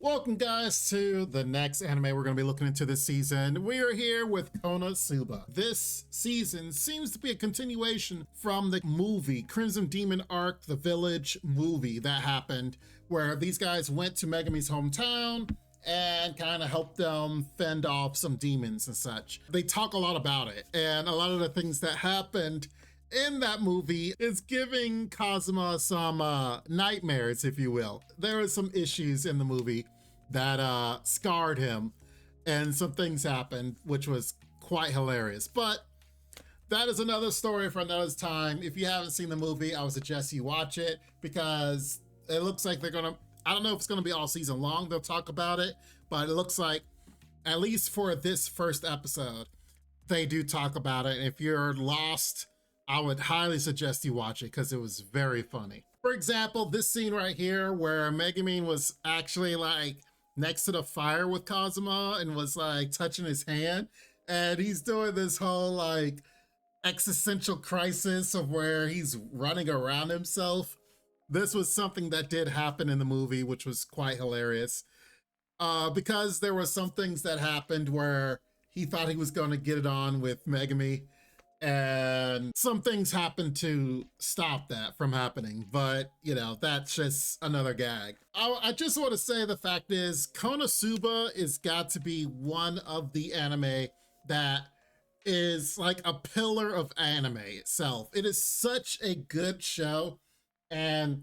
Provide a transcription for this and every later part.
Welcome guys to the next anime we're going to be looking into this season. We are here with Konosuba. This season seems to be a continuation from the movie Crimson Demon Arc, the Village movie that happened, where these guys went to Megami's hometown and kind of helped them fend off some demons and such. They talk a lot about it, and a lot of the things that happened in that movie is giving Kazuma some nightmares, if you will. There are some issues in the movie that scarred him, and some things happened, which was quite hilarious. But that is another story for another time. If you haven't seen the movie, I would suggest you watch it, because it looks like they're gonna, I don't know if it's gonna be all season long they'll talk about it, but it looks like, at least for this first episode, they do talk about it. And if you're lost, I would highly suggest you watch it, because it was very funny. For example, this scene right here where Megami was actually like next to the fire with Kazuma and was like touching his hand, and he's doing this whole like existential crisis of where he's running around himself. This was something that did happen in the movie, which was quite hilarious, because there were some things that happened where he thought he was going to get it on with Megami, and some things happened to stop that from happening. But you know, that's just another gag. I just want to say the fact is, Konosuba is got to be one of the anime that is like a pillar of anime itself. It is such a good show, and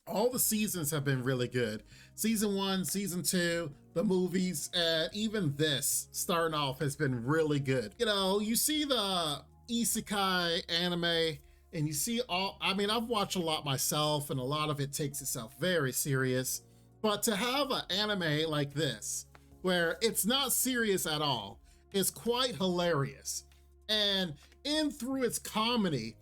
all the seasons have been really good. Season 1, season 2, the movies, and even this starting off has been really good. You know, you see the isekai anime and you see all, I mean, I've watched a lot myself, and a lot of it takes itself very serious. But to have an anime like this, where it's not serious at all, is quite hilarious. And in through its comedy,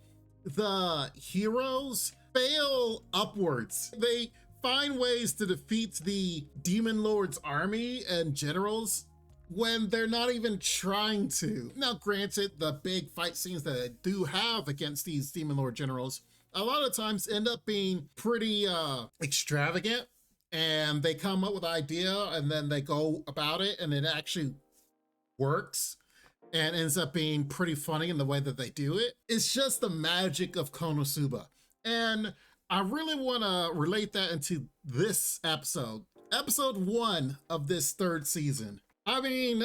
the heroes fail upwards. They find ways to defeat the Demon Lord's army and generals when they're not even trying to. Now, granted, the big fight scenes that they do have against these Demon Lord generals a lot of times end up being pretty extravagant, and they come up with an idea and then they go about it and it actually works and ends up being pretty funny in the way that they do it. It's just the magic of Konosuba. And I really want to relate that into this episode. Episode 1 of this third season. I mean,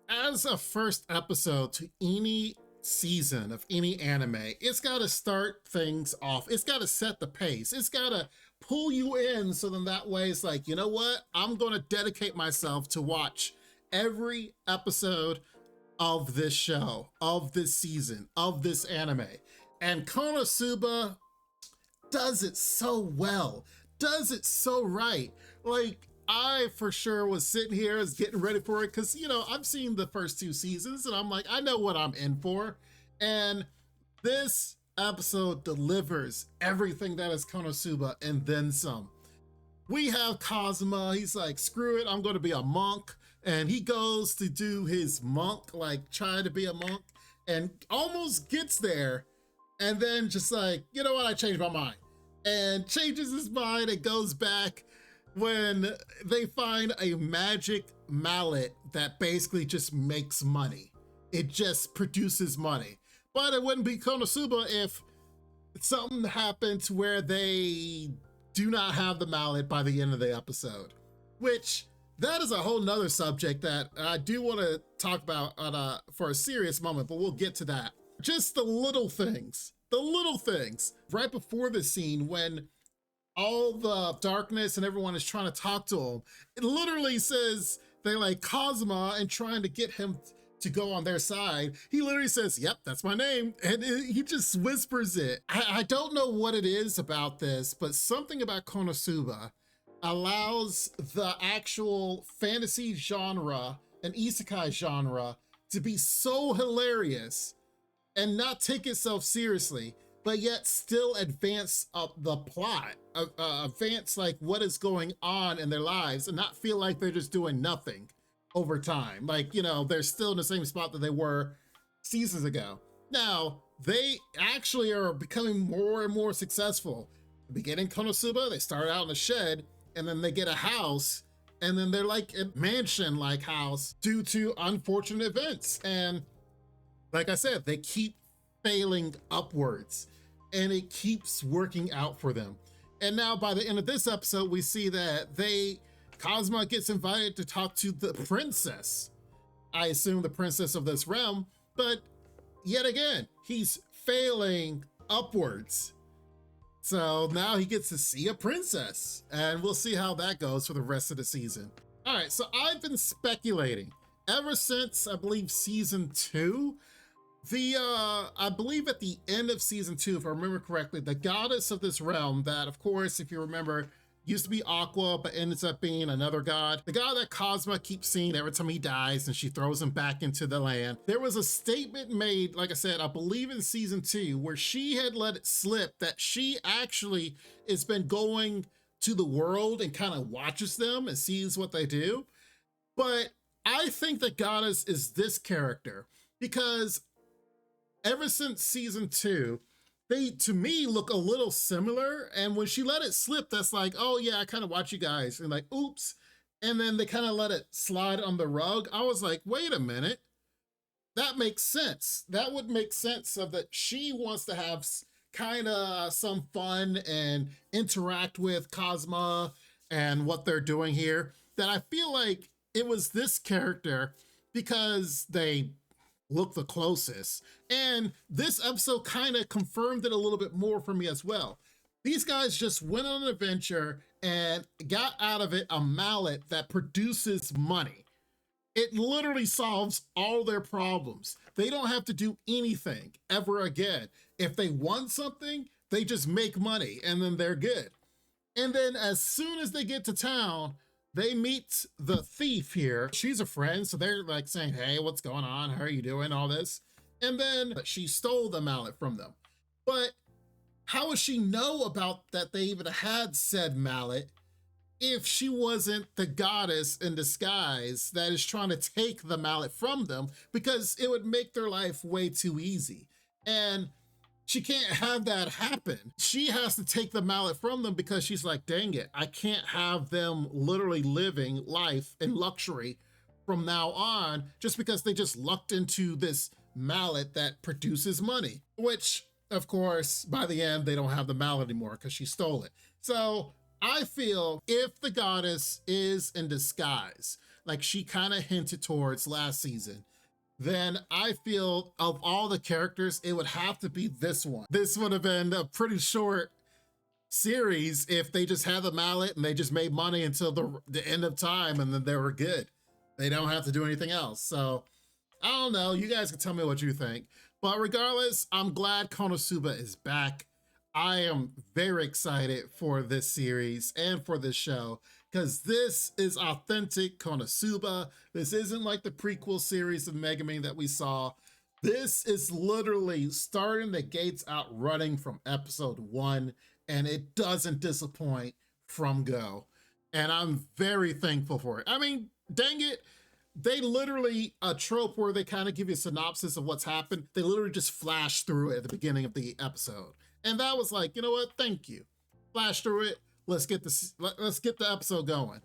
as a first episode to any season of any anime, it's got to start things off. It's got to set the pace. It's got to pull you in, so then that way it's like, you know what? I'm going to dedicate myself to watch every episode of this show, of this season, of this anime. And Konosuba does it so well, does it so right. Like, I for sure was sitting here as getting ready for it, because, you know, I've seen the first 2 seasons and I'm like, I know what I'm in for. And this episode delivers everything that is Konosuba and then some. We have Kazuma, he's like, screw it, I'm going to be a monk. And he goes to do his monk, like trying to be a monk, and almost gets there. And then just like, you know what, I changed my mind. And changes his mind and goes back when they find a magic mallet that basically just makes money. It just produces money. But it wouldn't be Konosuba if something happened to where they do not have the mallet by the end of the episode. Which, that is a whole nother subject that I do want to talk about on for a serious moment, but we'll get to that. Just the little things right before the scene when all the darkness and everyone is trying to talk to him. It literally says they're like Kazuma and trying to get him to go on their side. He literally says, yep, that's my name. And he just whispers it. I don't know what it is about this, but something about Konosuba allows the actual fantasy genre and isekai genre to be so hilarious and not take itself seriously, but yet still advance up the plot, advance like what is going on in their lives, and not feel like they're just doing nothing over time. Like, you know, they're still in the same spot that they were seasons ago. Now, they actually are becoming more and more successful. Beginning Konosuba, they start out in a shed, and then they get a house, and then they're like a mansion-like house due to unfortunate events. And like I said, they keep failing upwards, and it keeps working out for them. And now by the end of this episode, we see that Kazuma gets invited to talk to the princess. I assume the princess of this realm, but yet again, he's failing upwards. So now he gets to see a princess, and we'll see how that goes for the rest of the season. All right, so I've been speculating ever since, I believe, season 2. I believe at the end of season 2, if I remember correctly, the goddess of this realm that, of course, if you remember, used to be Aqua, but ends up being another god. The god that Kazuma keeps seeing every time he dies, and she throws him back into the land. There was a statement made, like I said, I believe in season 2, where she had let it slip that she actually has been going to the world and kind of watches them and sees what they do. But I think the goddess is this character, because ever since season 2, they, to me, look a little similar. And when she let it slip, that's like, oh yeah, I kind of watch you guys, and like, oops. And then they kind of let it slide on the rug. I was like, wait a minute. That makes sense. That would make sense of that she wants to have kind of some fun and interact with Kazuma and what they're doing here. That I feel like it was this character because they look the closest. And this episode kind of confirmed it a little bit more for me as well. These guys just went on an adventure and got out of it a mallet that produces money. It literally solves all their problems. They don't have to do anything ever again. If they want something, they just make money and then they're good. And then as soon as they get to town, they meet the thief here. She's a friend, so they're like saying, hey, what's going on? How are you doing? All this. And then she stole the mallet from them. But how would she know about that they even had said mallet if she wasn't the goddess in disguise that is trying to take the mallet from them? Because it would make their life way too easy. And she can't have that happen. She has to take the mallet from them because she's like, dang it, I can't have them literally living life in luxury from now on just because they just lucked into this mallet that produces money. Which, of course, by the end, they don't have the mallet anymore because she stole it. So I feel if the goddess is in disguise, like she kind of hinted towards last season, then I feel of all the characters, it would have to be this one. This would have been a pretty short series if they just had the mallet and they just made money until the end of time and then they were good. They don't have to do anything else. So I don't know. You guys can tell me what you think. But regardless, I'm glad Konosuba is back. I am very excited for this series and for this show because this is authentic Konosuba. This isn't like the prequel series of Megami that we saw. This is literally starting the gates out running from episode 1, and it doesn't disappoint from go. And I'm very thankful for it. I mean, dang it. They literally, a trope where they kind of give you a synopsis of what's happened, they literally just flash through it at the beginning of the episode. And that was like, you know what? Thank you. Flash through it. Let's get the episode going.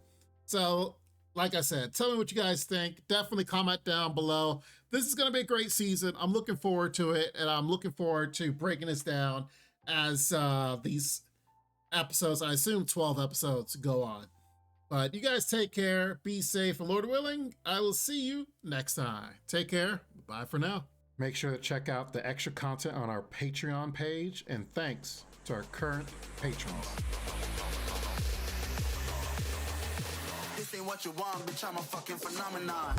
So, like I said, tell me what you guys think. Definitely comment down below. This is going to be a great season. I'm looking forward to it, and I'm looking forward to breaking this down as these episodes, I assume 12 episodes, go on. But you guys take care, be safe, and Lord willing, I will see you next time. Take care. Bye for now. Make sure to check out the extra content on our Patreon page, and thanks to our current patrons. This ain't what you want, bitch, I'm a fucking phenomenon.